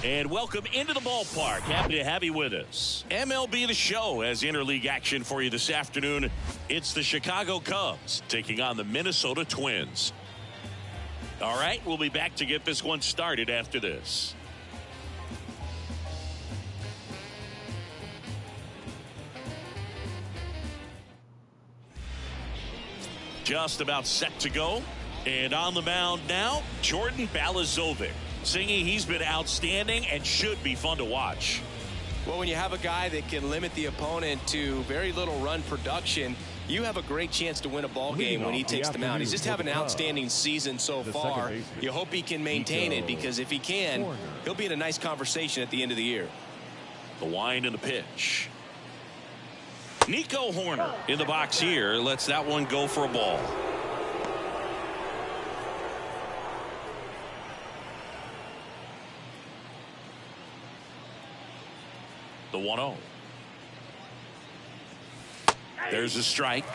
And welcome into the ballpark. Happy to have you with us. MLB The Show has interleague action for you this afternoon. It's the Chicago Cubs taking on the Minnesota Twins. All right, we'll be back to get this one started after this. Just about set to go. And on the mound now, Jordan Balazovic. Singing, he's been outstanding and should be fun to watch. Well, when you have a guy that can limit the opponent to very little run production, you have a great chance to win a ball game when he takes the mound. He's just having an outstanding season so far. You hope he can maintain it, because if he can, he'll be in a nice conversation at the end of the year. The wind and the pitch. Nico Horner in the box here. Lets that one go for a ball. The 1-0. There's a strike.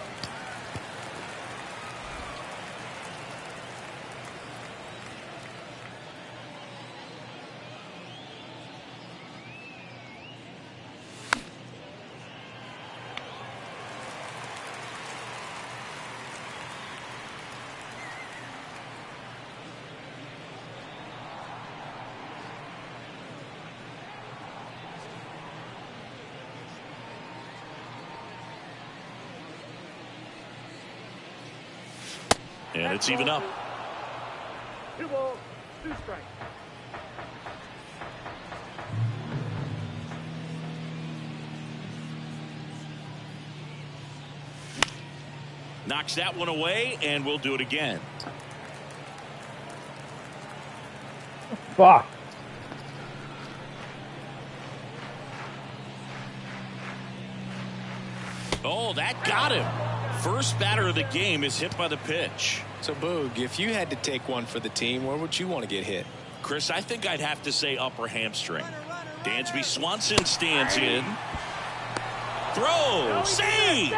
And it's even up. 2 balls, 2 strikes. Knocks that one away, and we'll do it again. Fuck. Oh, that got him. First batter of the game is hit by the pitch. So, Boog, if you had to take one for the team, where would you want to get hit? Chris, I think I'd have to say upper hamstring. Dansby Swanson stands in. Throw. Save.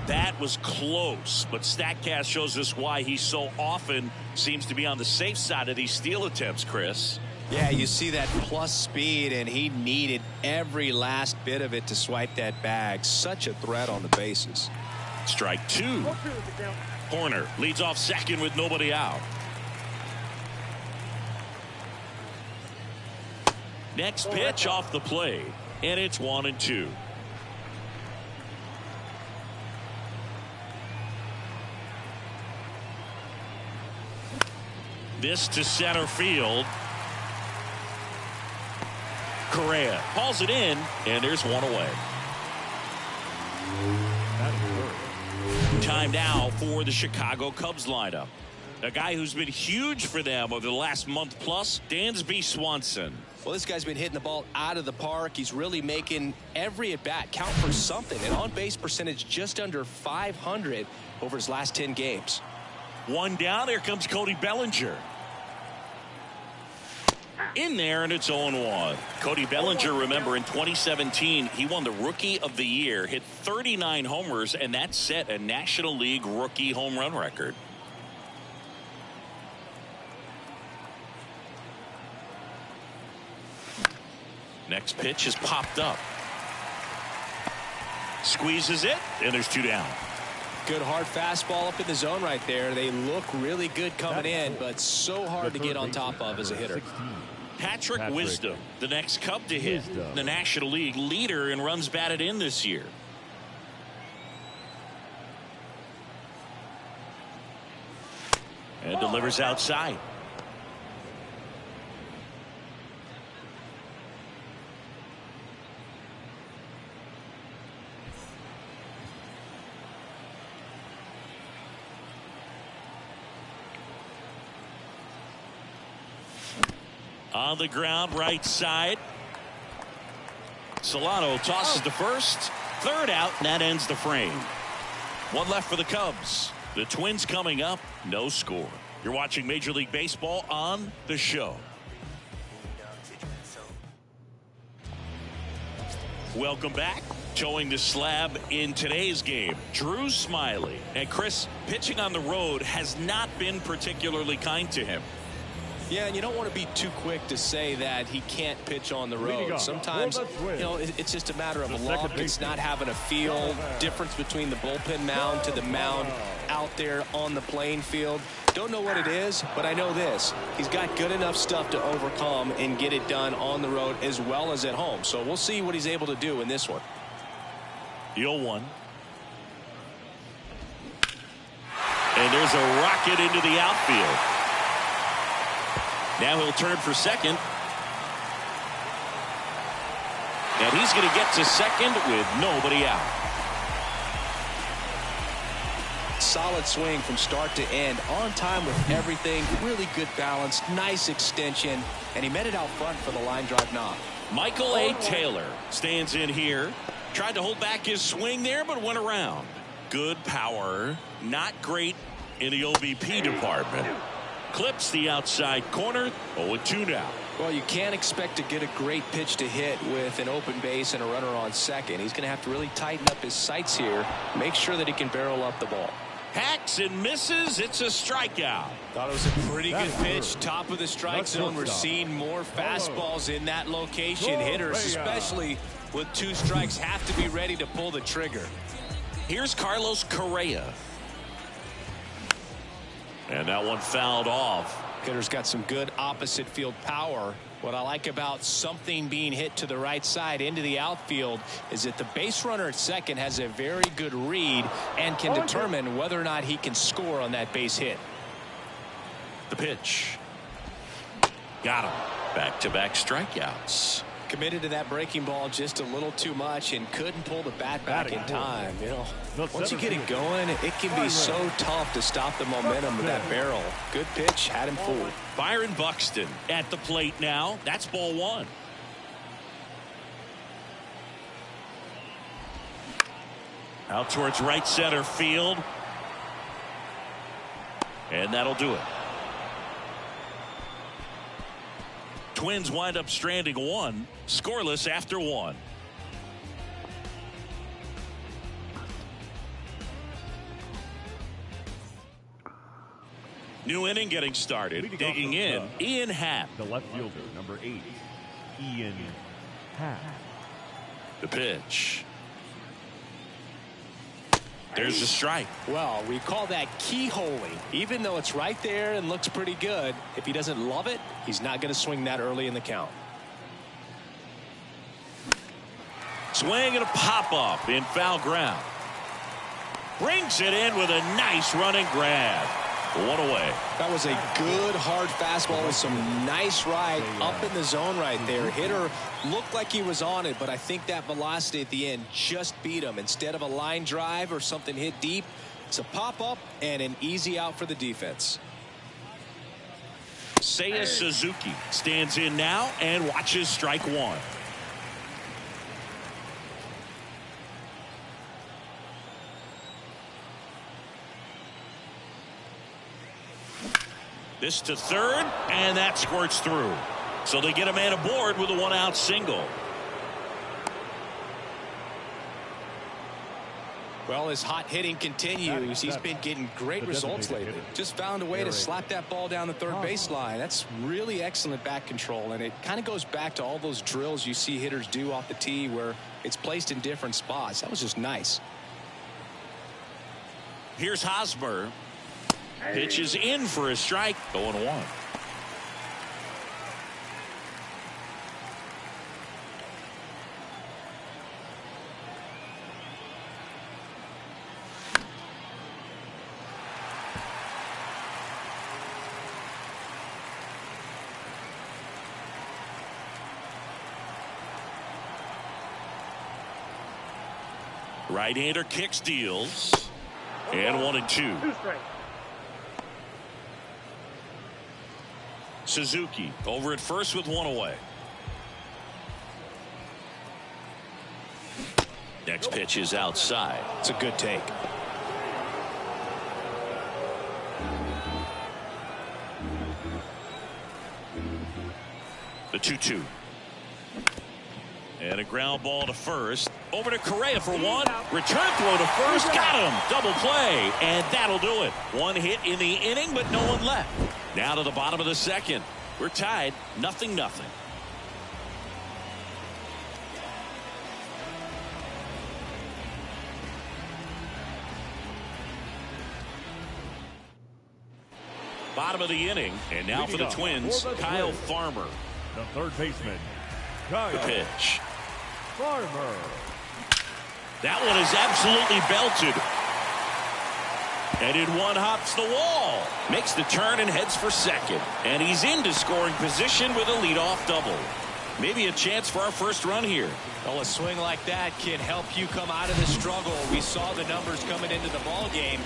That was close, but StatCast shows us why he so often seems to be on the safe side of these steal attempts, Chris. Yeah, you see that plus speed, and he needed every last bit of it to swipe that bag. Such a threat on the bases. Strike 2. Horner leads off second with nobody out. Next pitch off the plate, and it's 1-2. This to center field. Correa hauls it in, and there's one away. Time now for the Chicago Cubs lineup. A guy who's been huge for them over the last month plus, Dansby Swanson. Well, this guy's been hitting the ball out of the park. He's really making every at-bat count for something. An on-base percentage just under 500 over his last 10 games. One down. Here comes Cody Bellinger. In there, and it's 0-1. Cody Bellinger, remember, in 2017, he won the Rookie of the Year, hit 39 homers, and that set a National League rookie home run record. Next pitch is popped up. Squeezes it, and there's 2 down. Good hard fastball up in the zone right there. They look really good coming in, but so hard to get on top of as a hitter. Patrick Wisdom, the next Cub to hit, the National League leader in runs batted in this year. And delivers outside. On the ground, right side. Solano tosses to first. Third out, and that ends the frame. One left for the Cubs. The Twins coming up, no score. You're watching Major League Baseball on The Show. Welcome back. Towing the slab in today's game, Drew Smyly. And Chris, pitching on the road has not been particularly kind to him. Yeah, and you don't want to be too quick to say that he can't pitch on the road. Sometimes, you know, it's just a matter of luck. It's not having a feel difference between the bullpen mound to the mound out there on the playing field. Don't know what it is, but I know this. He's got good enough stuff to overcome and get it done on the road as well as at home. So we'll see what he's able to do in this one. The 0-1. And there's a rocket into the outfield. Now he'll turn for second. And he's going to get to second with nobody out. Solid swing from start to end. On time with everything. Really good balance. Nice extension. And he met it out front for the line drive knock. Michael A. Taylor stands in here. Tried to hold back his swing there, but went around. Good power. Not great in the OBP department. Clips the outside corner. 0-2 now. Well, you can't expect to get a great pitch to hit with an open base and a runner on second. He's going to have to really tighten up his sights here. Make sure that he can barrel up the ball. Hacks and misses. It's a strikeout. Thought it was a pretty good pitch. Top of the strike zone. We're seeing more fastballs in that location. Hitters, especially with 2 strikes, have to be ready to pull the trigger. Here's Carlos Correa. And that one fouled off. Hitter's got some good opposite field power. What I like about something being hit to the right side into the outfield is that the base runner at second has a very good read and can determine whether or not he can score on that base hit. The pitch. Got him. Back-to-back strikeouts. Committed to that breaking ball just a little too much and couldn't pull the bat back in time. You know, once you get it going, it can be so tough to stop the momentum with that barrel. Good pitch, had him fooled. Byron Buxton at the plate now. That's ball 1. Out towards right center field. And that'll do it. Twins wind up stranding 1, scoreless after 1. New inning getting started. Digging in, Ian Happ. The left fielder, number 8, Ian Happ. The pitch. There's a strike. Well, we call that keyholing. Even though it's right there and looks pretty good, if he doesn't love it, he's not going to swing that early in the count. Swing and a pop-up in foul ground. Brings it in with a nice running grab. 1 away. That was a good hard fastball with some nice ride up in the zone right there. Hitter looked like he was on it, but I think that velocity at the end just beat him. Instead of a line drive or something hit deep, it's a pop-up and an easy out for the defense. Seiya Suzuki stands in now and watches strike 1. This to third, and that squirts through. So they get a man aboard with a 1-out single. Well, his hot hitting continues. He's been getting great results lately. Just found a way to slap that ball down the third baseline. That's really excellent bat control, and it kind of goes back to all those drills you see hitters do off the tee where it's placed in different spots. That was just nice. Here's Hosmer. Pitches in for a strike. 0-1. Right-hander kicks, deals, and 1-2. 2 strikes. Suzuki over at first with 1 away. Next pitch is outside. It's a good take. The 2-2. And a ground ball to first. Over to Correa for 1. Return throw to first. Got him. Double play. And that'll do it. 1 hit in the inning, but no one left. Now to the bottom of the second. We're tied 0-0. Bottom of the inning, and now for the Twins, Kyle Farmer. The third baseman, Kyle The pitch. Farmer. That one is absolutely belted. And in one hops the wall. Makes the turn and heads for second. And he's into scoring position with a leadoff double. Maybe a chance for our first run here. Well, a swing like that can help you come out of the struggle. We saw the numbers coming into the ball game.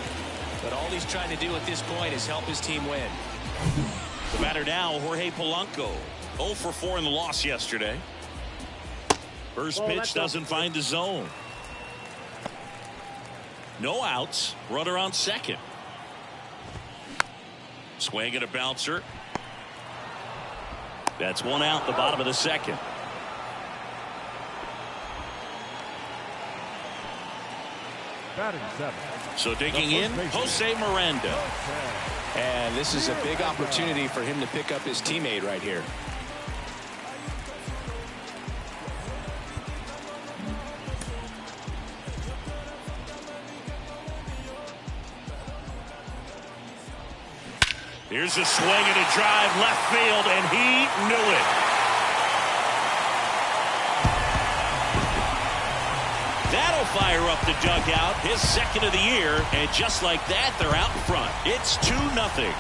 But all he's trying to do at this point is help his team win. The batter now, Jorge Polanco. 0 for 4 in the loss yesterday. First pitch doesn't find the zone. No outs. Runner on second. Swing and a bouncer. That's one out, the bottom of the second. Batting 7. So digging in, Jose Miranda. And this is a big opportunity for him to pick up his teammate right here. Here's a swing and a drive left field, and he knew it. That'll fire up the dugout, his second of the year, and just like that, they're out in front. It's 2-0.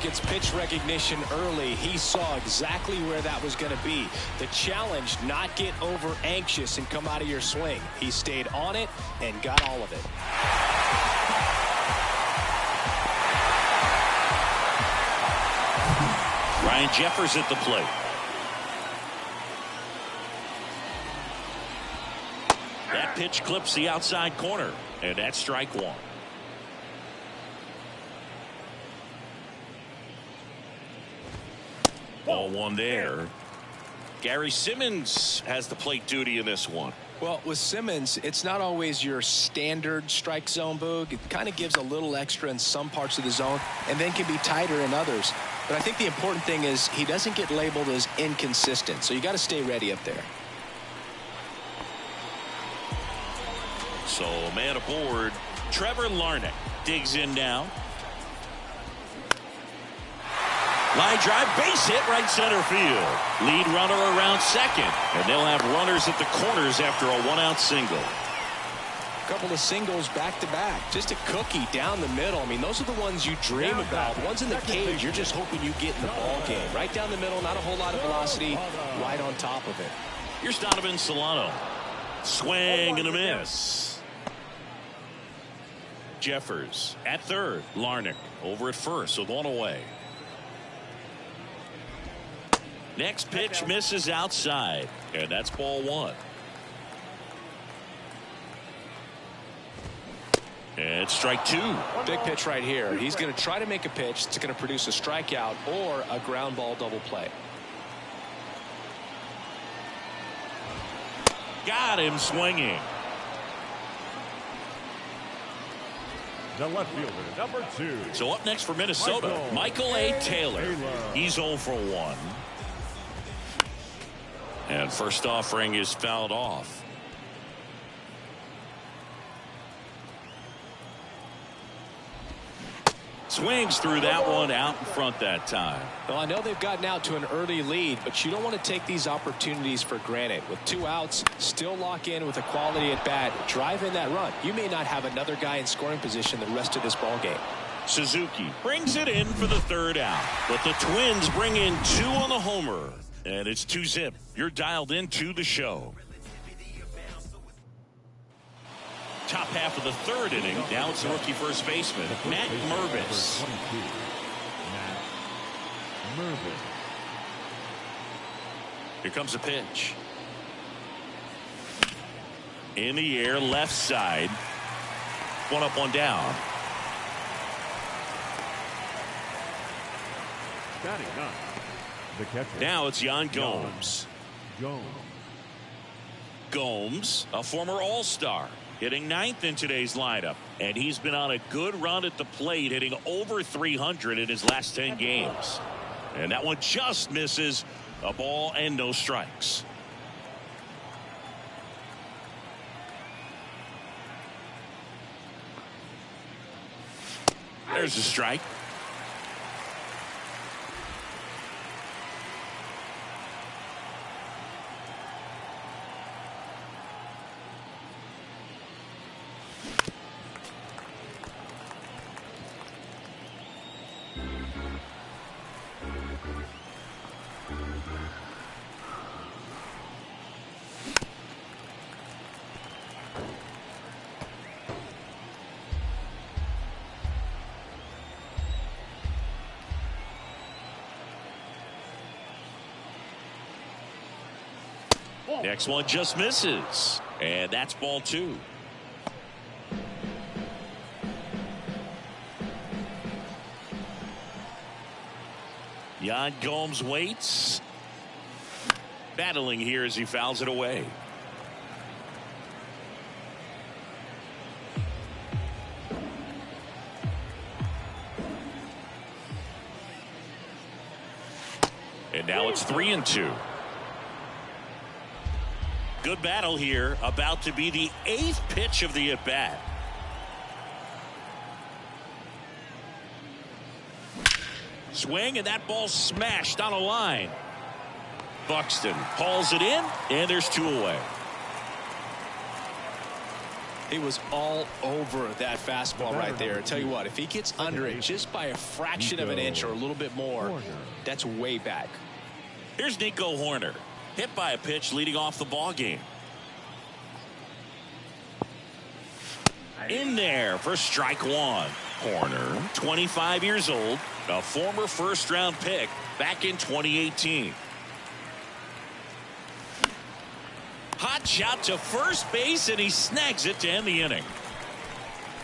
Gets pitch recognition early. He saw exactly where that was going to be. The challenge, not get over anxious and come out of your swing. He stayed on it and got all of it. Ryan Jeffers at the plate. That pitch clips the outside corner, and that's strike one. Ball one there. Gary Simmons has the plate duty in this one. Well, with Simmons, it's not always your standard strike zone, Boog. It kind of gives a little extra in some parts of the zone and then can be tighter in others. But I think the important thing is he doesn't get labeled as inconsistent. So you got to stay ready up there. So man aboard. Trevor Larnach digs in now. Line drive, base hit, right center field. Lead runner around second. And they'll have runners at the corners after a one-out single. A couple of singles back-to-back. Just a cookie down the middle. I mean, those are the ones you dream about. The ones in the cage, you're just hoping you get in the ball game. Right down the middle, not a whole lot of velocity, right on top of it. Here's Donovan Solano. Swing and a miss. Jeffers at third. Larnach over at first with one away. Next pitch misses outside, and that's ball one. And strike two. Big pitch right here. He's going to try to make a pitch that's going to produce a strikeout or a ground ball double play. Got him swinging. The left fielder, number 2. So up next for Minnesota, Michael A. Taylor. He's 0 for 1. And first offering is fouled off. Swings through that one out in front that time. Well, I know they've gotten out to an early lead, but you don't want to take these opportunities for granted. With 2 outs, still lock in with a quality at bat, drive in that run. You may not have another guy in scoring position the rest of this ball game. Suzuki brings it in for the third out, but the Twins bring in 2 on the homer. And it's 2-zip. You're dialed into the show. Top half of the third inning. Now it's the rookie first baseman, Matt Mervis. Here comes a pitch. In the air, left side. One up, one down. Batting ninth, the catcher. Now it's Yan Gomes. Gomes, a former All-Star, hitting ninth in today's lineup. And he's been on a good run at the plate, hitting over 300 in his last 10 games. And that one just misses. A ball and no strikes. There's a strike. Next one just misses. And that's ball 2. Yan Gomes waits. Battling here as he fouls it away. And now it's 3-2. Good battle here, about to be the 8th pitch of the at-bat. Swing, and that ball smashed on a line. Buxton hauls it in, and there's 2 away. He was all over that fastball right there. I tell you what, if he gets under it just by a fraction of an inch or a little bit more, that's way back. Here's Nico Horner. Hit by a pitch leading off the ball game. In there for strike 1. Horner, 25 years old, a former first-round pick back in 2018. Hot shot to first base, and he snags it to end the inning.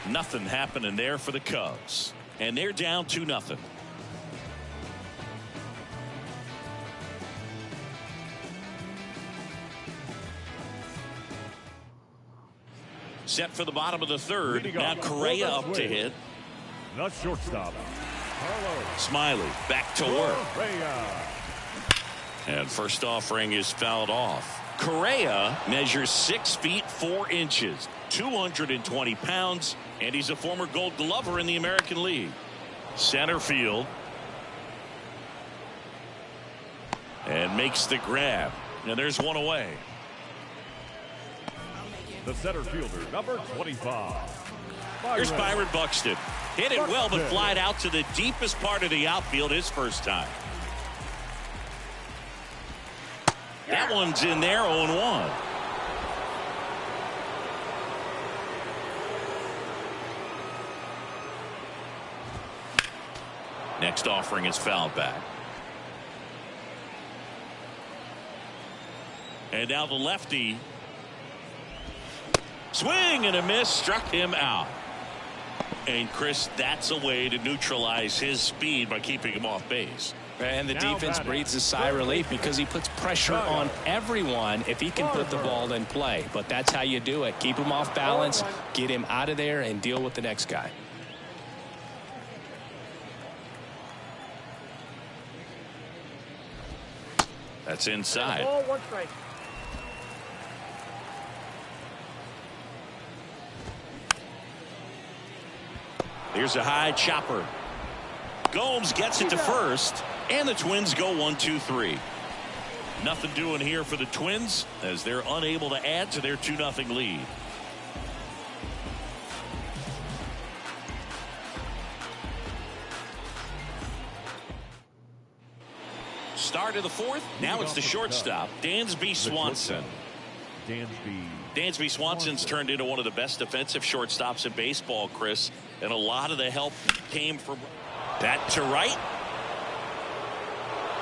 Nothing happening there for the Cubs, and they're down 2-0. Set for the bottom of the 3rd. Now Correa up to hit. The shortstop, Smiley back to work. And first offering is fouled off. Correa measures 6 feet 4 inches, 220 pounds, and he's a former Gold Glover in the American League. Center field. And makes the grab. And there's 1 away. The center fielder, number 25. Here's Byron Buxton. Hit it well, but flied out to the deepest part of the outfield his first time. That one's in there, 0-1. Next offering is fouled back. And now the lefty. Swing and a miss, struck him out. And Chris, that's a way to neutralize his speed by keeping him off base. And the defense breathes a sigh of relief because he puts pressure on everyone if he can put the ball in play. But that's how you do it. Keep him off balance, get him out of there, and deal with the next guy. That's inside. Here's a high chopper. Gomes gets it to first, and the Twins go 1-2-3. Nothing doing here for the Twins as they're unable to add to their 2-0 lead. Start of the 4th. Now it's the shortstop, Dansby Swanson. Dansby Swanson's turned into one of the best defensive shortstops in baseball, Chris, and a lot of the help came from that to right.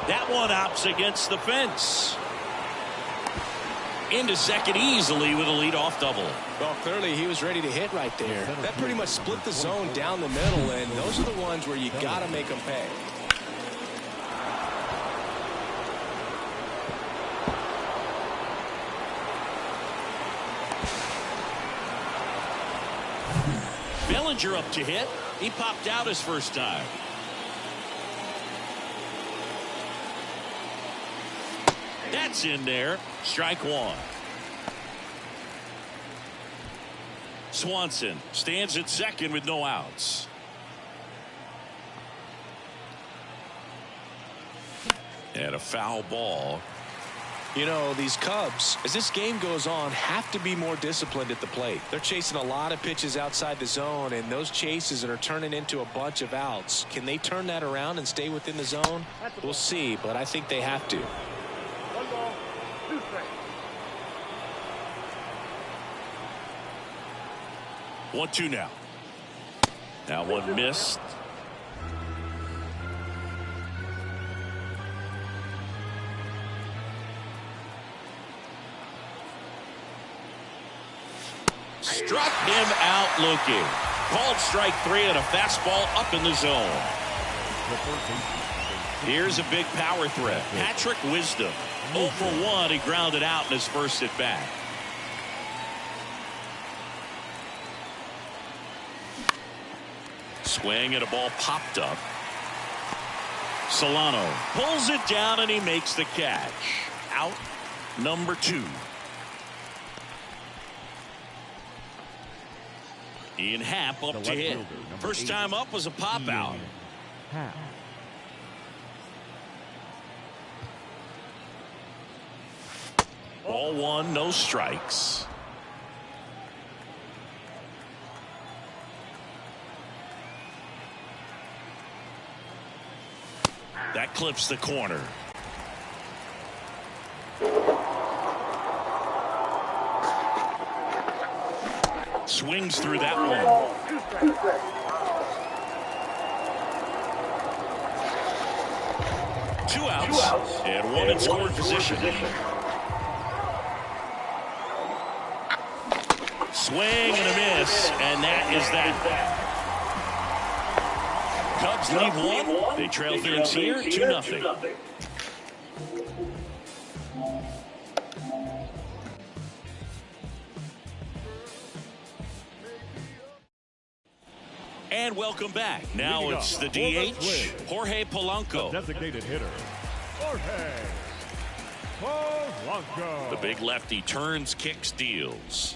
That one opts against the fence. Into second easily with a leadoff double. Well, clearly he was ready to hit right there. That pretty much split the zone down the middle, and those are the ones where you got to make them pay. Bellinger up to hit. He popped out his first time. That's in there. Strike one. Swanson stands at second with no outs. And a foul ball. You know, these Cubs, as this game goes on, have to be more disciplined at the plate. They're chasing a lot of pitches outside the zone, and those chases that are turning into a bunch of outs. Can they turn that around and stay within the zone? We'll see, but I think they have to. 1 ball, 2 strikes. 1-2 now. Now one missed. Struck him out looking. Called strike 3 and a fastball up in the zone. Here's a big power threat. Patrick Wisdom. 0 for 1. He grounded out in his first at bat. Swing and a ball popped up. Solano pulls it down and he makes the catch. Out number 2. Ian Happ up to hit. First time up was a pop out. Ball 1, no strikes. That clips the corner. Swings through that one. 2 outs and 1 in scoring position. Swing and a miss, and that is that. Cubs leave 1. They trail things here 2-0. And welcome back. Now it's the DH, Jorge Polanco. Designated hitter, Jorge Polanco. The big lefty turns, kicks, deals.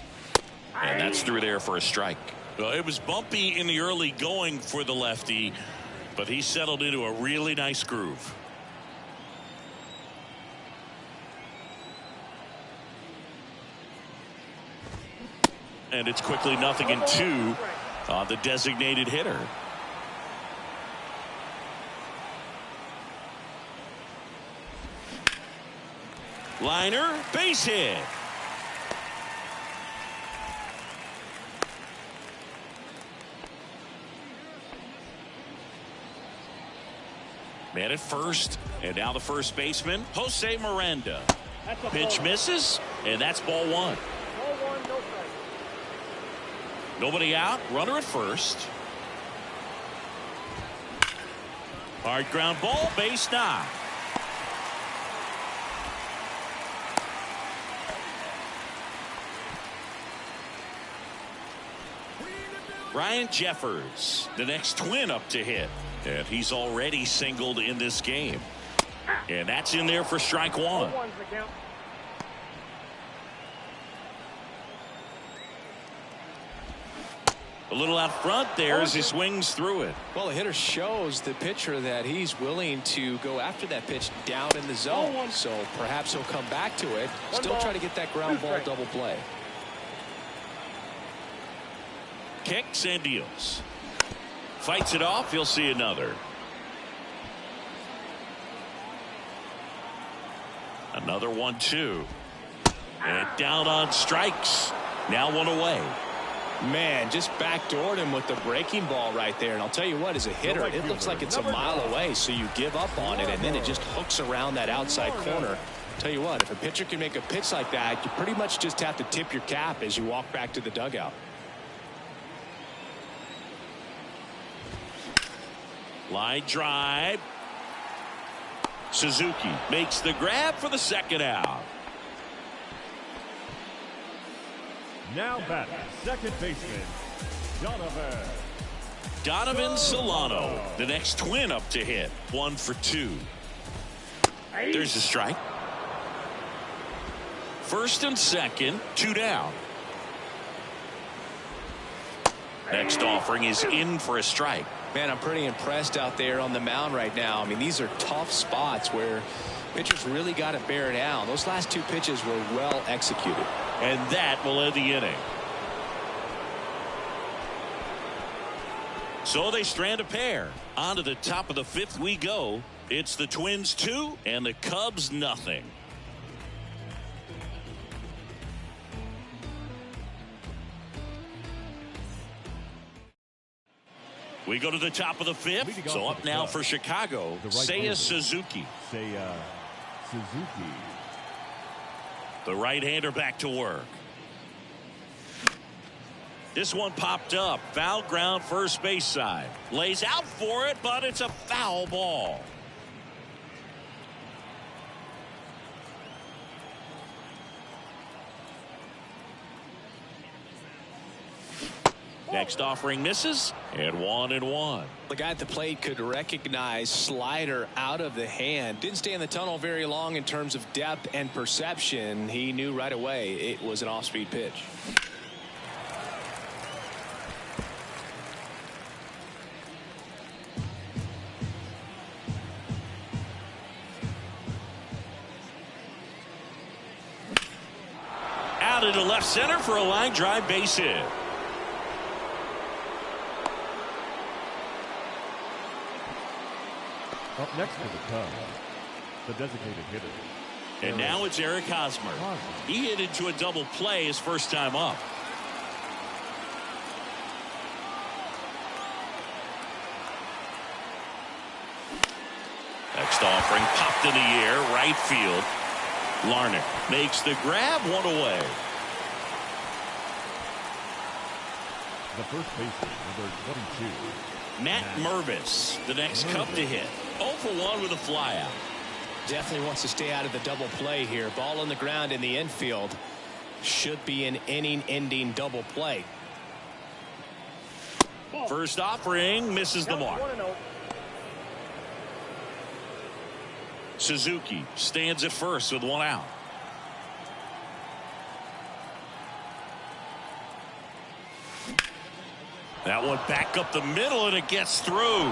And that's through there for a strike. Well, it was bumpy in the early going for the lefty, but he settled into a really nice groove. And it's quickly 0-2 on the designated hitter. Liner, base hit. Man at first, and now the first baseman, Jose Miranda. Pitch misses, and that's ball 1. Ball 1, no strike. Nobody out, runner at first. Hard ground ball, base knock. Ryan Jeffers, the next twin up to hit. And he's already singled in this game. And that's in there for strike 1. 1's the count. A little out front there as he swings through it. Well, the hitter shows the pitcher that he's willing to go after that pitch down in the zone. So perhaps he'll come back to it. Still try to get that ground ball double play. Kicks and deals. Fights it off. He'll see another. Another 1-2. And down on strikes. Now 1 away. Man, just backdoored him with the breaking ball right there. And I'll tell you what, as a hitter, it looks like it's a mile away. So you give up on it, and then it just hooks around that outside corner. Tell you what, if a pitcher can make a pitch like that, you pretty much just have to tip your cap as you walk back to the dugout. Line drive. Suzuki makes the grab for the second out. Now batting, second baseman, Donovan Solano, the next Twin up to hit. 1 for 2. There's a strike. First and second, 2 down. Next offering is in for a strike. Man, I'm pretty impressed out there on the mound right now. I mean, these are tough spots where pitchers really got to bear down. Those last 2 pitches were well executed. And that will end the inning. So they strand a pair. On to the top of the 5th we go. It's the Twins 2 and the Cubs nothing. We go to the top of the 5th. So up now for Chicago, Seiya Suzuki. The right-hander back to work. This one popped up. Foul ground, first base side. Lays out for it, but it's a foul ball. Next offering misses, and 1-1. The guy at the plate could recognize slider out of the hand. Didn't stay in the tunnel very long in terms of depth and perception. He knew right away it was an off-speed pitch. Out into left center for a line drive base hit. Up next for the Cubs, the designated hitter. And now it's Eric Hosmer. He hit into a double play his first time up. Next offering popped in the air, right field. Larnach makes the grab, 1 away. The first baseman, number 22. Matt Mervis, the next Cub to hit. 0 for 1 with a flyout. Definitely wants to stay out of the double play here. Ball on the ground in the infield. Should be an inning-ending double play. First offering misses the mark. Suzuki stands at first with 1 out. That one back up the middle, and it gets through.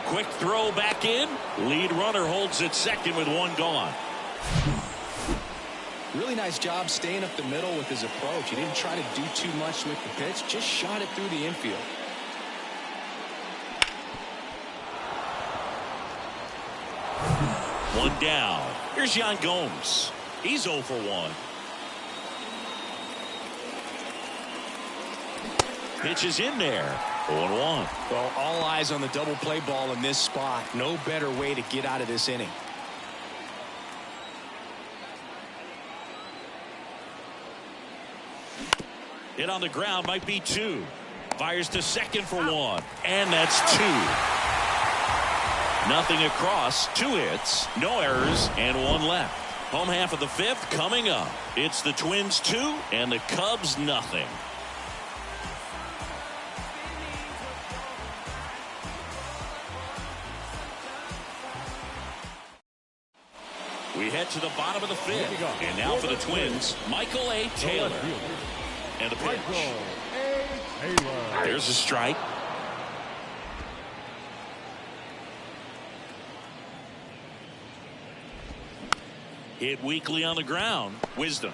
Quick throw back in. Lead runner holds at second with 1 gone. Really nice job staying up the middle with his approach. He didn't try to do too much with the pitch, just shot it through the infield. One down. Here's Yan Gomes. He's 0 for 1. Pitch is in there. 0-1. Well, all eyes on the double play ball in this spot. No better way to get out of this inning. Hit on the ground, might be 2. Fires to second for 1. And that's 2. Nothing across, 2 hits, no errors, and 1 left. Home half of the 5th coming up. It's the Twins 2 and the Cubs nothing. We head to the bottom of the 5th. And now for the Twins, Michael A. Taylor. And the pitch. There's a strike. Hit weakly on the ground. Wisdom.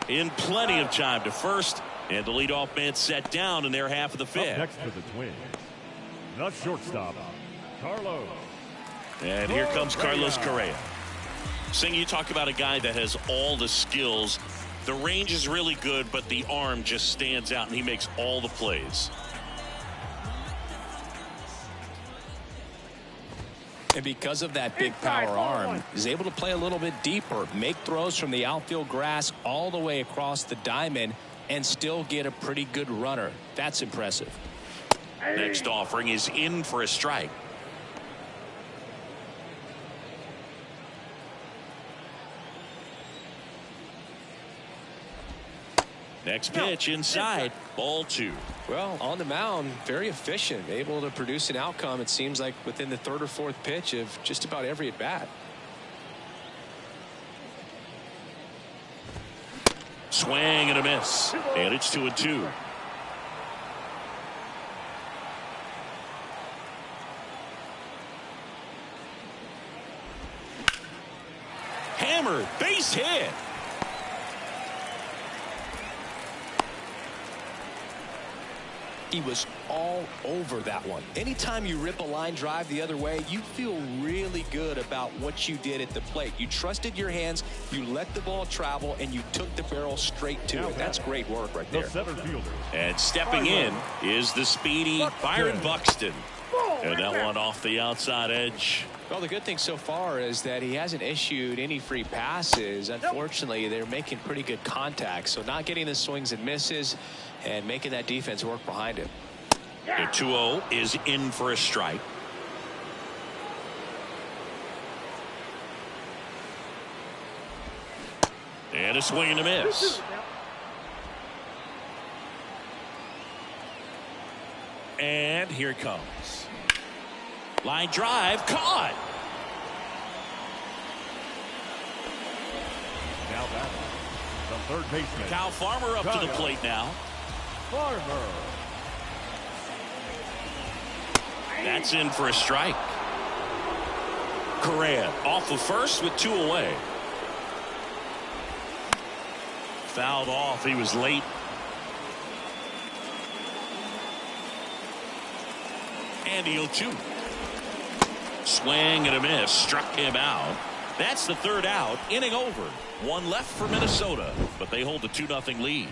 In plenty of time to first. And the leadoff man set down in their half of the 5th. Up next for the Twins, the shortstop, Carlos. And here comes Carlos Correa. Sing, you talk about a guy that has all the skills. The range is really good, but the arm just stands out, and he makes all the plays. And because of that big power arm, he's able to play a little bit deeper, make throws from the outfield grass all the way across the diamond, and still get a pretty good runner. That's impressive. Next offering is in for a strike. Next pitch inside, ball 2. Well, on the mound, very efficient, able to produce an outcome, it seems like, within the 3rd or 4th pitch of just about every at bat. Swing and a miss, and it's 2-2. Hammered, base hit. He was all over that one. Anytime you rip a line drive the other way, you feel really good about what you did at the plate. You trusted your hands, you let the ball travel, and you took the barrel straight to it. That's great work right there. And stepping in is the speedy Byron Buxton. And that one off the outside edge. Well, the good thing so far is that he hasn't issued any free passes. Unfortunately, they're making pretty good contact, so not getting the swings and misses and making that defense work behind him. The 2-0 is in for a strike. And a swing and a miss. And here it comes. Line drive, caught. Now that the 3rd baseman. Kyle Farmer up to the plate now. Farmer. That's in for a strike. Correa off of first with 2 away. Fouled off. He was late. And the 0-2. Swing and a miss. Struck him out. That's the 3rd out. Inning over. 1 left for Minnesota, but they hold the 2-0 lead.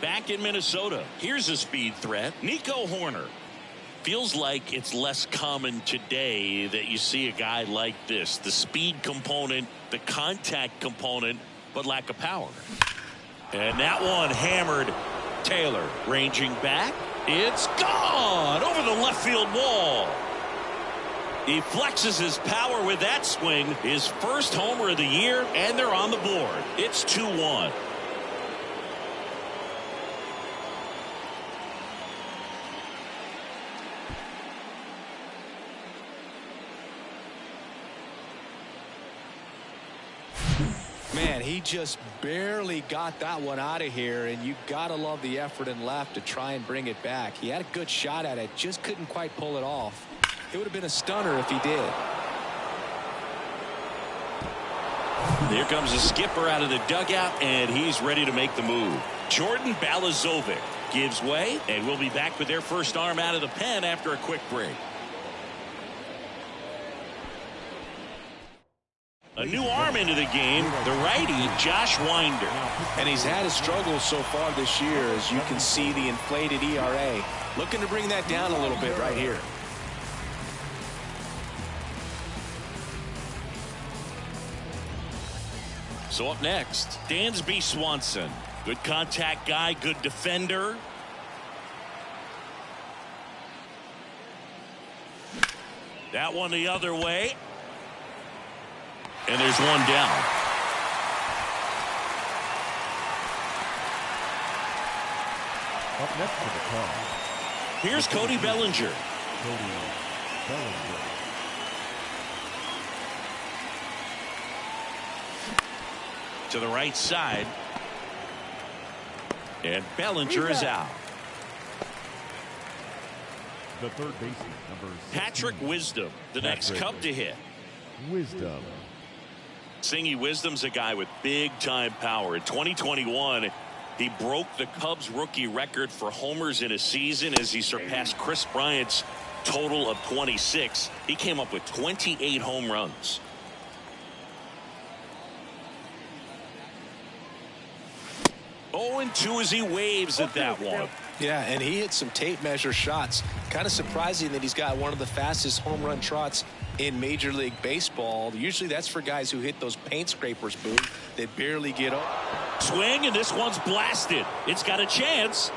Back in Minnesota, here's a speed threat. Nico Horner. Feels like it's less common today that you see a guy like this. The speed component, the contact component, but lack of power. And that one hammered. Taylor ranging back. It's gone over the left field wall. He flexes his power with that swing. His first homer of the year, and they're on the board. It's 2-1. Man, he just barely got that one out of here, and you gotta love the effort in left to try and bring it back. He had a good shot at it, just couldn't quite pull it off. It would have been a stunner if he did. Here comes the skipper out of the dugout, and he's ready to make the move. Jordan Balazovic gives way, and we'll be back with their first arm out of the pen after a quick break. A new arm into the game, the righty, Josh Winder. And he's had his struggles so far this year, as you can see the inflated ERA. Looking to bring that down a little bit right here. So up next, Dansby Swanson. Good contact guy, good defender. That one the other way. And there's one down. Up next to the call. Here's Cody Bellinger. Cody Bellinger. To the right side. And Bellinger is out. The 3rd baseman, number 16. Patrick Wisdom, the next Cub to hit. Wisdom. Singy Wisdom's a guy with big-time power. In 2021, he broke the Cubs rookie record for homers in a season as he surpassed Chris Bryant's total of 26. He came up with 28 home runs. Oh, and 2 as he waves at that one. Yeah, and he hit some tape measure shots. Kind of surprising that he's got one of the fastest home run trots in Major League Baseball. Usually that's for guys who hit those paint scrapers, Boone. They barely get up. Swing, and this one's blasted. It's got a chance.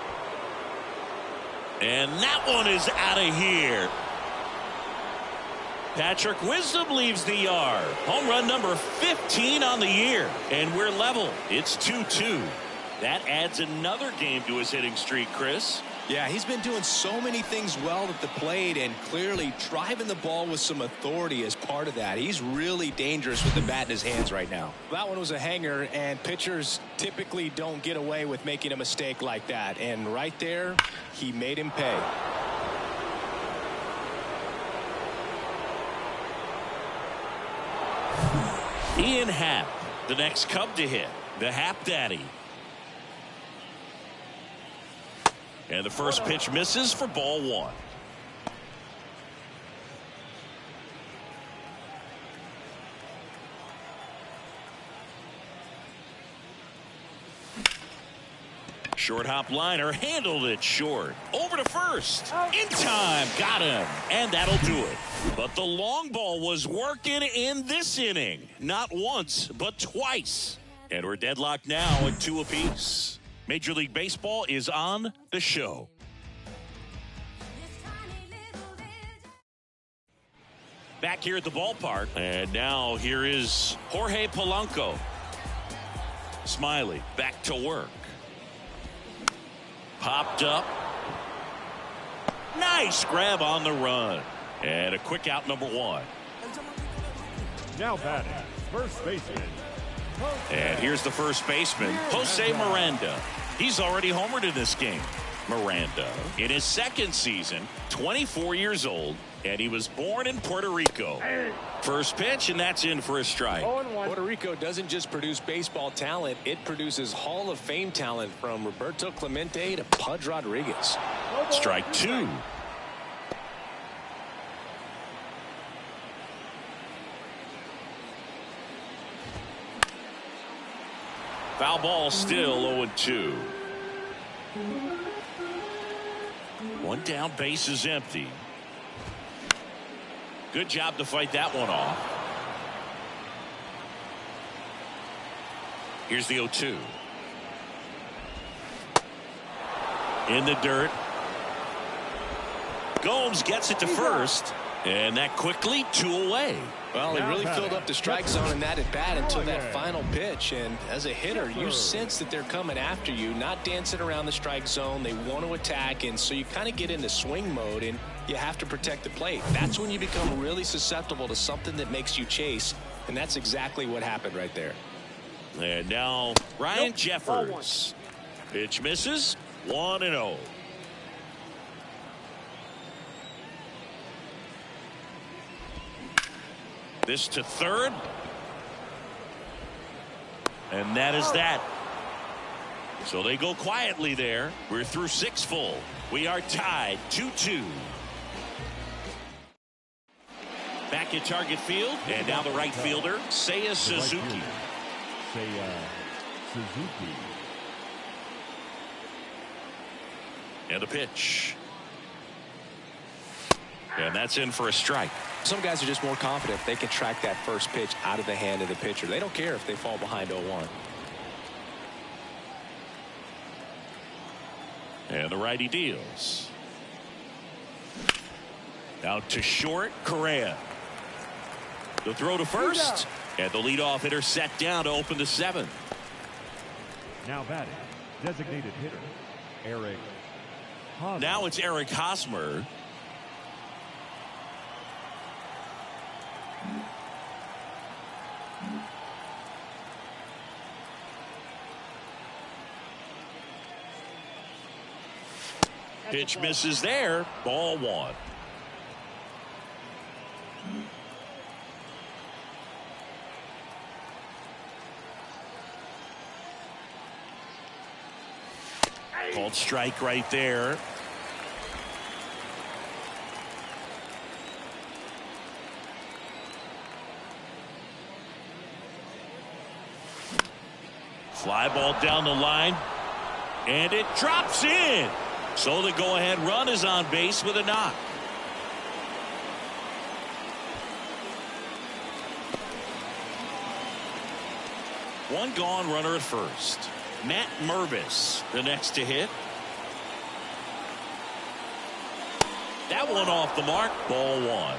And that one is out of here. Patrick Wisdom leaves the yard. Home run number 15 on the year. And we're level. It's 2-2. That adds another game to his hitting streak, Chris. Yeah, he's been doing so many things well at the plate and clearly driving the ball with some authority as part of that. He's really dangerous with the bat in his hands right now. That one was a hanger, and pitchers typically don't get away with making a mistake like that. And right there, he made him pay. Ian Happ, the next Cub to hit, the Happ Daddy. And the first pitch misses for ball one. Short hop liner, handled it short. Over to first. In time, got him. And that'll do it. But the long ball was working in this inning. Not once, but twice. And we're deadlocked now at 2 apiece. Major League Baseball is on the show. Back here at the ballpark. And now here is Jorge Polanco. Smiley back to work. Popped up. Nice grab on the run. And a quick out, number 1. Now batting, first baseman. And here's the first baseman, Jose Miranda. He's already homered in this game. Miranda, in his second season, 24 years old, and he was born in Puerto Rico. First pitch, and that's in for a strike. Puerto Rico doesn't just produce baseball talent, it produces Hall of Fame talent from Roberto Clemente to Pudge Rodriguez. Strike 2. Foul ball, still 0-2. One down, base is empty. Good job to fight that one off. Here's the 0-2. In the dirt. Gomes gets it to first. And that quickly 2 away. Well, he really filled up the strike zone in that at bat until that final pitch. And as a hitter, you sense that they're coming after you, not dancing around the strike zone. They want to attack, and so you kind of get into swing mode, and you have to protect the plate. That's when you become really susceptible to something that makes you chase, and that's exactly what happened right there. And now Ryan Jeffers. Pitch misses. 1-0. This to third. And that is that. So they go quietly there. We're through 6 full. We are tied 2-2. Back at target field. And now the right fielder, Seiya Suzuki. Seiya Suzuki. And the pitch. And that's in for a strike. Some guys are just more confident if they can track that first pitch out of the hand of the pitcher. They don't care if they fall behind 0-1. And the righty deals. Out to short, Correa. The throw to first. And the leadoff hitter set down to open the 7th. Now batting, designated hitter, Eric Hosmer. Now it's Eric Hosmer. Pitch misses there. Ball 1. Called strike right there. Fly ball down the line. And it drops in. So the go-ahead run is on base with a knock. One gone, runner at first. Matt Mervis, the next to hit. That one off the mark, ball 1.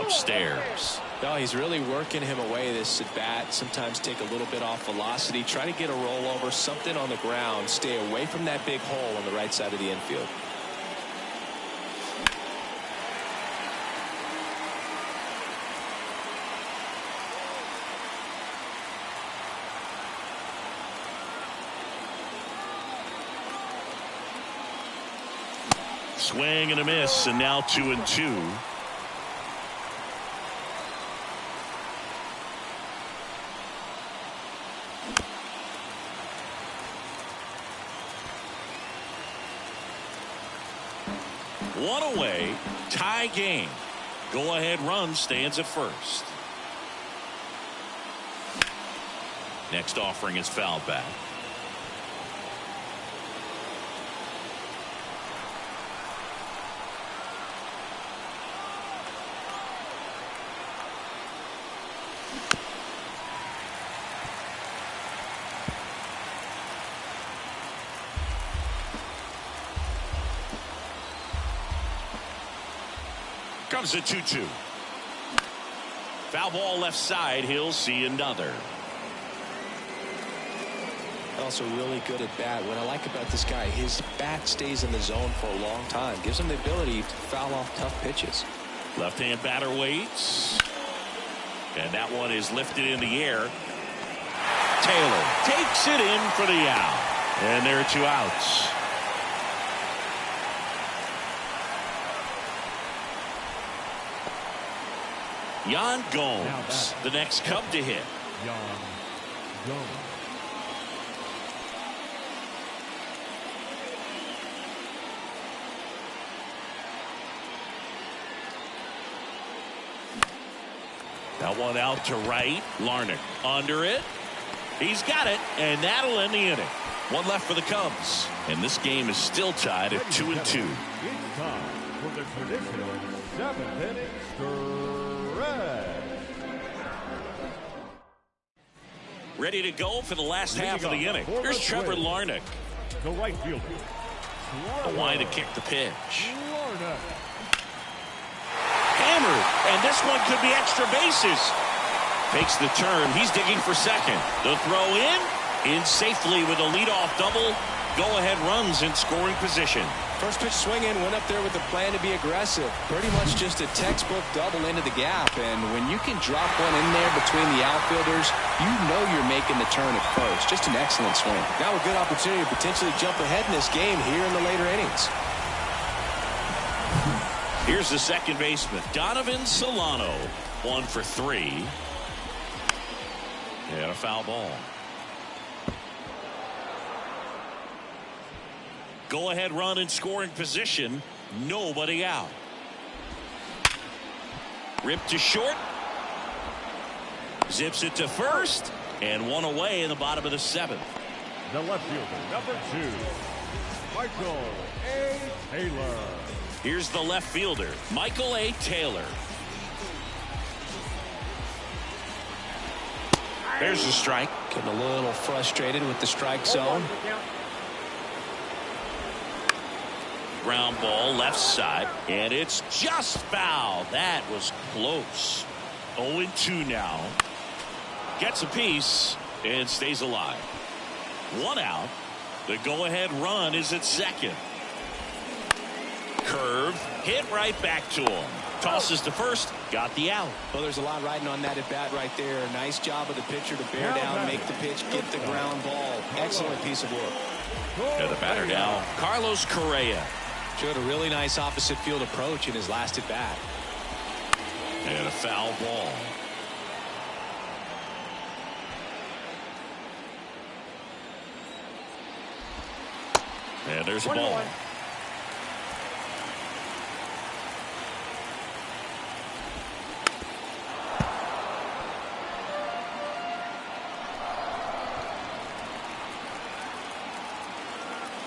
upstairs. No, he's really working him away, this at bat. Sometimes take a little bit off velocity. Try to get a rollover, something on the ground. Stay away from that big hole on the right side of the infield. Swing and a miss, and now 2-2. One away, tie game. Go ahead run stands at first. Next offering is fouled back. Comes a 2-2. Foul ball left side. He'll see another. Also really good at bat. What I like about this guy, his bat stays in the zone for a long time. Gives him the ability to foul off tough pitches. Left-hand batter waits. And that one is lifted in the air. Taylor takes it in for the out. And there are 2 outs. Yan Gomes, the next Cub to hit. Yan Gomes. That one out to right. Larnach under it. He's got it, and that'll end the inning. One left for the Cubs, and this game is still tied at 2-2. It's time for the traditional 7th inning stretch. Ready to go for the last half of the inning. Here's Trevor Larnach. The right fielder. The line to kick the pitch. Larnach. Hammered, and this one could be extra bases. Takes the turn. He's digging for second. The throw in safely with a leadoff double. Go-ahead runs in scoring position. First pitch swinging, went up there with the plan to be aggressive. Pretty much just a textbook double into the gap. And when you can drop one in there between the outfielders, you know you're making the turn at first. Just an excellent swing. Now a good opportunity to potentially jump ahead in this game here in the later innings. Here's the second baseman, Donovan Solano. 1 for 3. And a foul ball. Go ahead run in scoring position. Nobody out. Ripped to short. Zips it to first. And one away in the bottom of the 7th. The left fielder, number 2, Michael A. Taylor. Here's the left fielder, Michael A. Taylor. There's the strike. Getting a little frustrated with the strike zone. Ground ball left side, and it's just foul. That was close. 0-2 now. Gets a piece and stays alive. 1 out. The go-ahead run is at second. Curve, hit right back to him. Tosses to first, got the out. Well, there's a lot riding on that at bat right there. Nice job of the pitcher to bear down, make the pitch, get the ground ball. Excellent piece of work. And the batter now, Carlos Correa. Showed a really nice opposite field approach in his last at bat. And a foul ball. And there's a ball.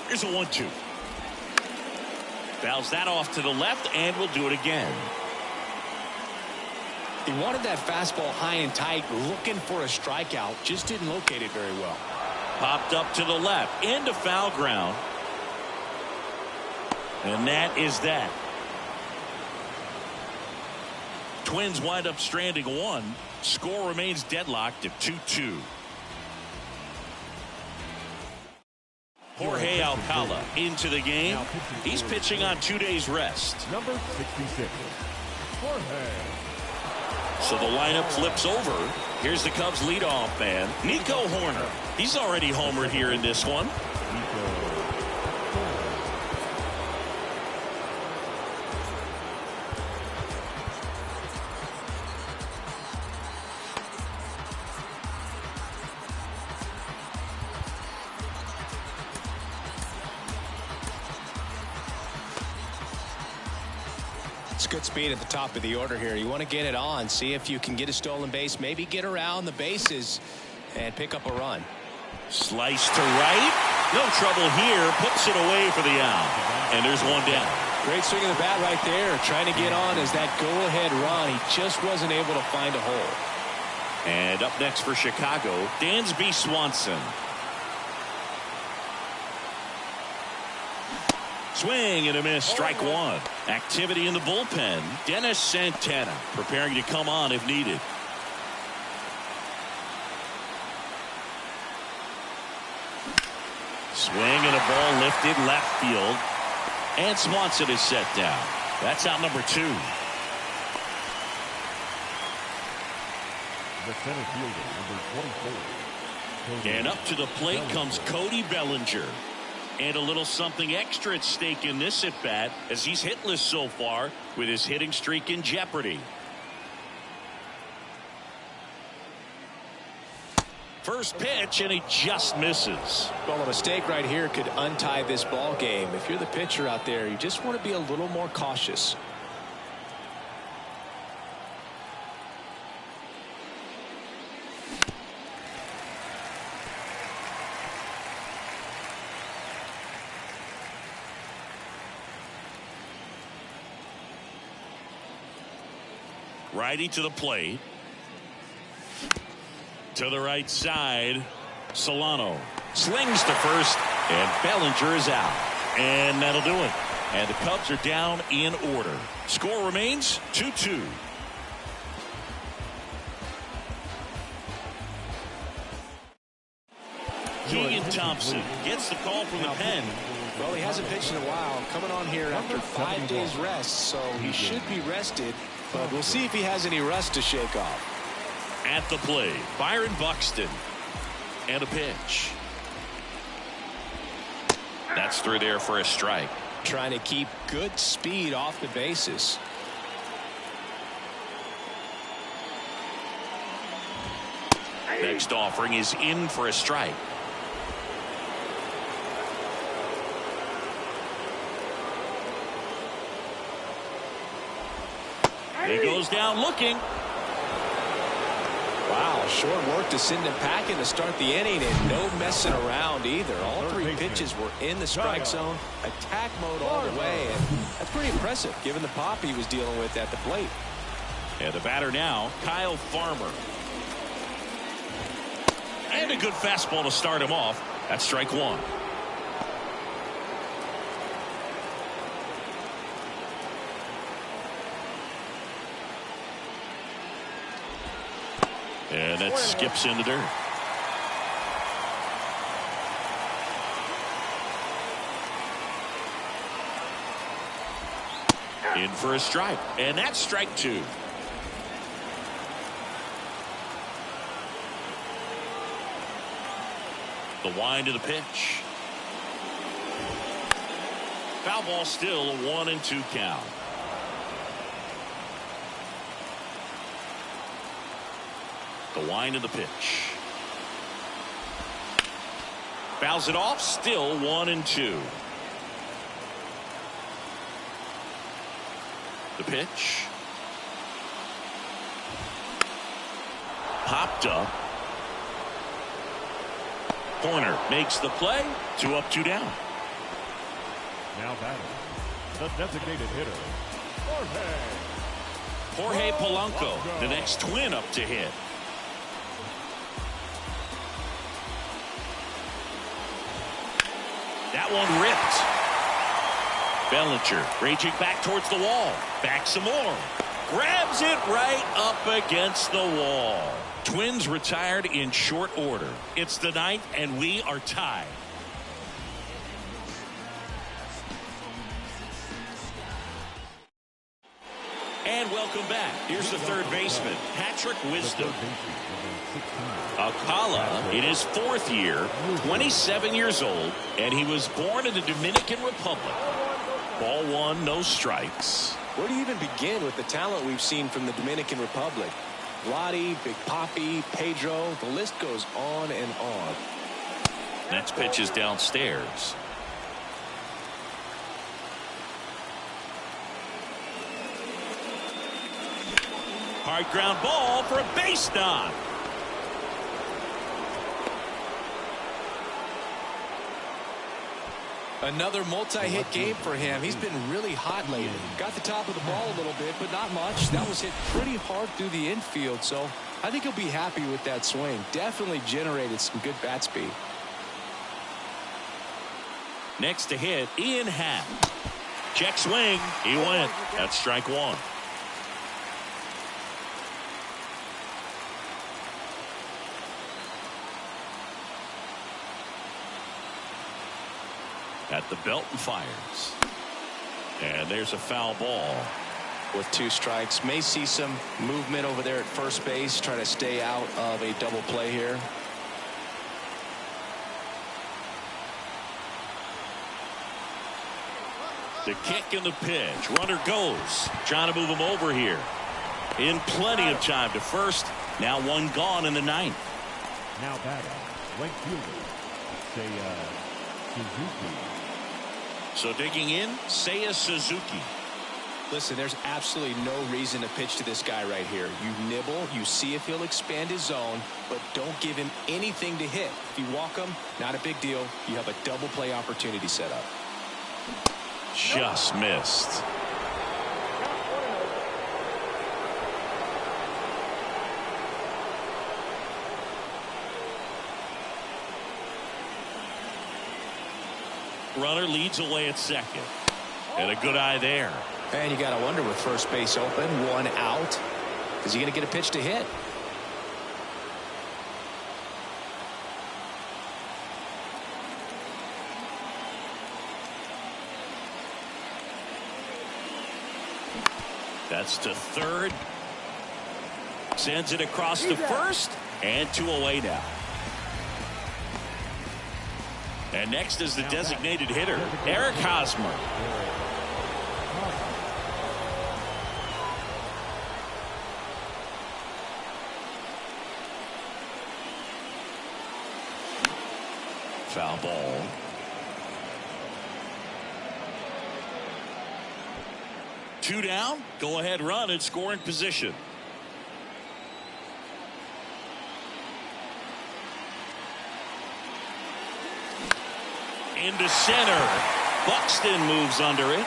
Here's a 1-2. Fouls that off to the left, and will do it again. He wanted that fastball high and tight, looking for a strikeout. Just didn't locate it very well. Popped up to the left, into foul ground. And that is that. Twins wind up stranding one. Score remains deadlocked at 2-2. Jorge Alcala into the game. He's pitching on 2 days rest. Number 66, Jorge. So the lineup flips over. Here's the Cubs leadoff man, Nico Horner. He's already homered here in this one. It's good speed at the top of the order here. You want to get it on, see if you can get a stolen base, maybe get around the bases and pick up a run. Slice to right. No trouble here. Puts it away for the out. And there's one down. Great swing of the bat right there. Trying to get on as that go-ahead run. He just wasn't able to find a hole. And up next for Chicago, Dansby Swanson. Swing and a miss, strike one. Activity in the bullpen. Dennis Santana preparing to come on if needed. Swing and a ball lifted left field. And Swanson is set down. That's out number 2. The center fielder, number 24. And up to the plate comes Cody Bellinger. And a little something extra at stake in this at bat as he's hitless so far with his hitting streak in jeopardy. First pitch and he just misses. Well, a mistake right here could untie this ball game. If you're the pitcher out there, you just want to be a little more cautious. Righty to the plate. To the right side. Solano slings to first, and Bellinger is out. And that'll do it. And the Cubs are down in order. Score remains 2-2. Keegan Thompson gets the call from the pen. Well, he hasn't pitched in a while. Coming on here after 5 days rest, so he should be rested. But we'll see if he has any rust to shake off. At the plate, Byron Buxton. And a pitch. That's through there for a strike. Trying to keep good speed off the bases. Next offering is in for a strike. He goes down looking. Wow, short work to send him packing to start the inning, and no messing around either. All 3 pitches were in the strike zone, attack mode all the way, and that's pretty impressive given the pop he was dealing with at the plate. And the batter now, Kyle Farmer. And a good fastball to start him off. That's strike 1. And that skips in the dirt. In for a strike. And that's strike 2. The wind of the pitch. Foul ball still, a 1-2 count. The wind of the pitch. Fouls it off, still 1-2. The pitch. Popped up. Corner makes the play. 2 up, 2 down. Now batting, the designated hitter, Jorge Polanco, the next Twin up to hit. That one ripped. Bellinger raging back towards the wall. Back some more. grabs it right up against the wall. Twins retired in short order. It's the ninth, and we are tied. And welcome back. Here's the third baseman, Patrick Wisdom. Alcala in his fourth year, 27 years old, and he was born in the Dominican Republic. Ball one, no strikes. Where do you even begin with the talent we've seen from the Dominican Republic? Vladi, Big Papi, Pedro, the list goes on and on. Next pitch is downstairs. Hard ground ball for a base knock. Another multi-hit game for him. He's been really hot lately. Got the top of the ball a little bit, but not much. That was hit pretty hard through the infield, so I think he'll be happy with that swing. Definitely generated some good bat speed. Next to hit, Ian Happ. Check swing. He went. That's strike one. At the belt and fires. And there's a foul ball. With two strikes, may see some movement over there at first base, try to stay out of a double play here. The kick and the pitch. Runner goes. Trying to move him over here. In plenty of time to first. Now one gone in the ninth. Now batting, right fielder, Seiya Suzuki. So digging in, Seiya Suzuki. Listen, there's absolutely no reason to pitch to this guy right here. You nibble, you see if he'll expand his zone, but don't give him anything to hit. If you walk him, not a big deal. You have a double play opportunity set up. Just missed. Runner leads away at second. And a good eye there. And you got to wonder, with first base open, one out, is he going to get a pitch to hit? That's to third. Sends it across to first. And two away now. And next is the designated hitter, Eric Hosmer. Foul ball. Two down. Go ahead run and score in position. Into center. Buxton moves under it.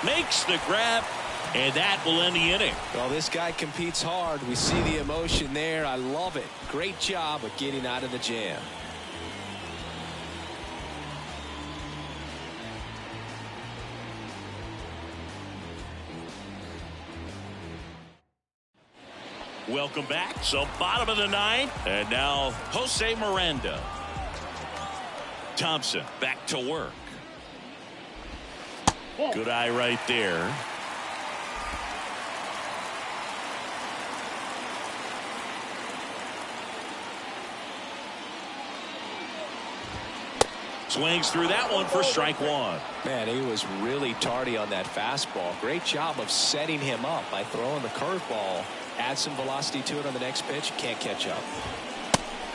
Makes the grab. And that will end the inning. Well, this guy competes hard. We see the emotion there. I love it. Great job of getting out of the jam. Welcome back. So bottom of the ninth. And now Jose Miranda. Thompson back to work. Good eye right there. Swings through that one for strike one. Man, he was really tardy on that fastball. Great job of setting him up by throwing the curveball. Add some velocity to it on the next pitch. Can't catch up.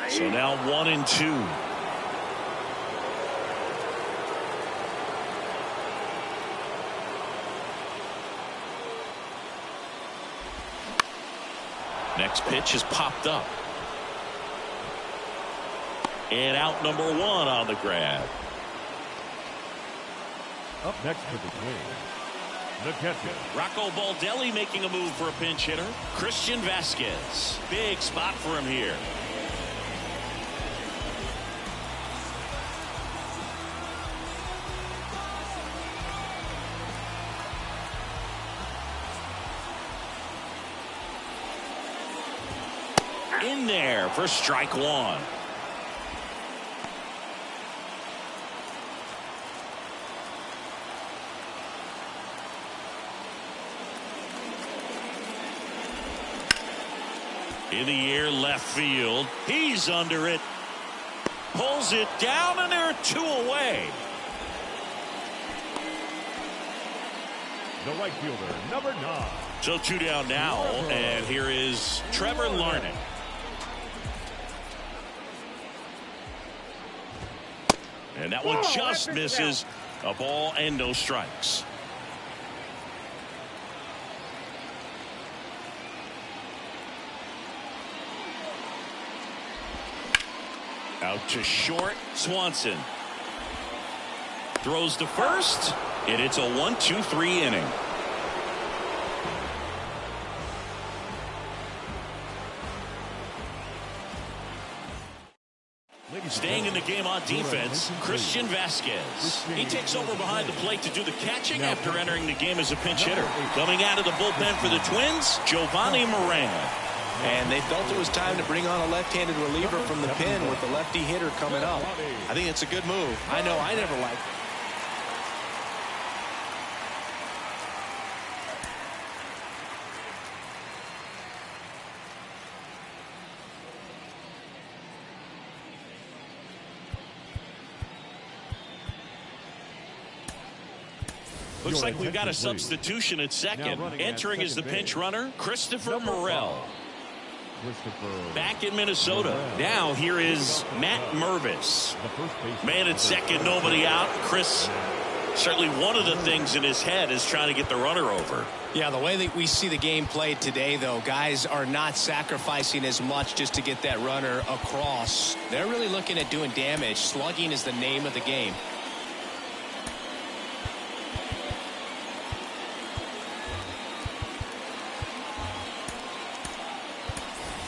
So now 1-2. Next pitch is popped up. And out number one on the grab. Up next for the Twins, the catcher, Rocco Baldelli making a move for a pinch hitter. Christian Vasquez. Big spot for him here. in there for strike one. In the air, left field. He's under it. Pulls it down, and there are two away. The right fielder, number 9. So 2 down now, and here is Trevor Larnach. And that one just misses. A ball and no strikes. Out to short, Swanson. Throws to first, and it's a 1-2-3 inning. Staying in the game on defense, Christian Vasquez. He takes over behind the plate to do the catching after entering the game as a pinch hitter. Coming out of the bullpen for the Twins, Giovanni Moran. And they felt it was time to bring on a left-handed reliever from the pen with the lefty hitter coming up. I think it's a good move. I know I never liked it. Looks like we've got a substitution at second. Entering as the pinch runner, Christopher Morel. Back in Minnesota. Now here is Matt Mervis. Man at second, nobody out. Chris, certainly one of the things in his head is trying to get the runner over. Yeah, the way that we see the game played today, though, guys are not sacrificing as much just to get that runner across. They're really looking at doing damage. Slugging is the name of the game.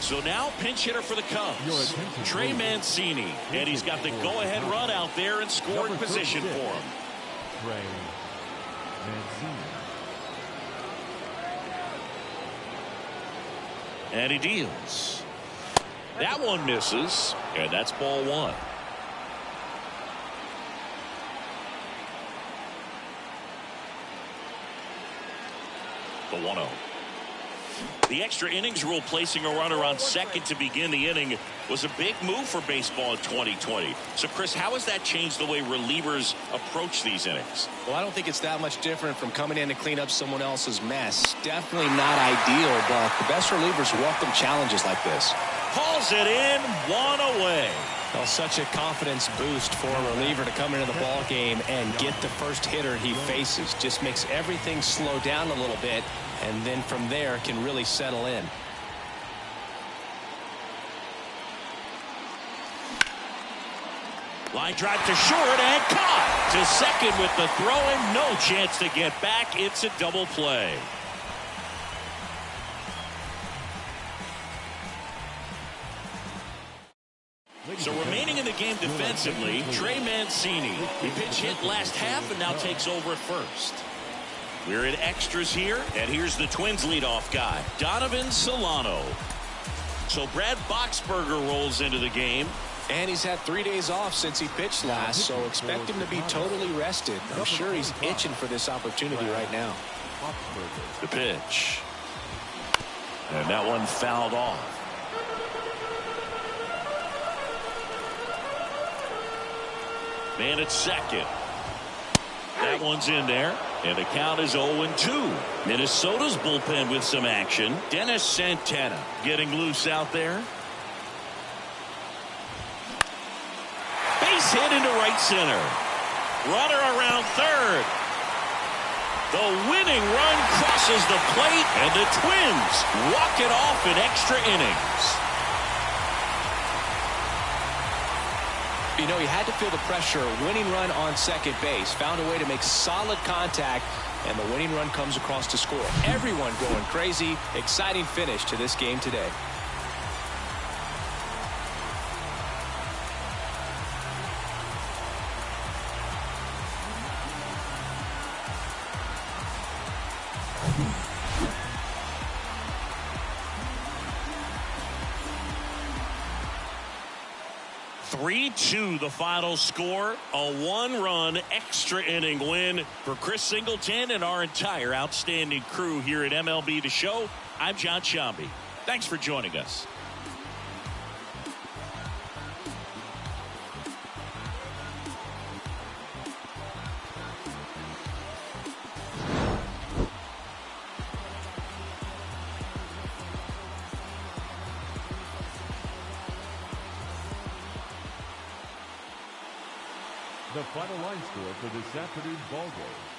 So now pinch hitter for the Cubs, Trey Mancini, and he's got the go-ahead run out there in scoring position for him. Trey Mancini. And he deals. That one misses, and that's ball one. The 1-0. The extra innings rule placing a runner on second to begin the inning was a big move for baseball in 2020. So, Chris, how has that changed the way relievers approach these innings? Well, I don't think it's that much different from coming in to clean up someone else's mess. Definitely not ideal, but the best relievers welcome challenges like this. Hauls it in, one away. Well, such a confidence boost for a reliever to come into the ball game and get the first hitter he faces. Just makes everything slow down a little bit, and then from there can really settle in. Line drive to short and caught to second with the throw and no chance to get back. It's a double play. So remaining in the game defensively, Trey Mancini. He pitch hit last half and now takes over at first. We're in extras here, and here's the Twins leadoff guy, Donovan Solano. So Brad Boxberger rolls into the game. And he's had 3 days off since he pitched last, so expect him to be totally rested. I'm sure he's itching for this opportunity right now. The pitch. And that one fouled off. Man at second. That one's in there. And the count is 0-2. Minnesota's bullpen with some action. Dennis Santana getting loose out there. Base hit into right center. Runner around third. The winning run crosses the plate, and the Twins walk it off in extra innings. You know, he had to feel the pressure. Winning run on second base. Found a way to make solid contact, and the winning run comes across to score. Everyone going crazy. Exciting finish to this game today. 3-2 the final score. A 1-run extra inning win for Chris Singleton and our entire outstanding crew here at MLB The Show. I'm John Shambi. Thanks for joining us. The final line score for this afternoon's ball game.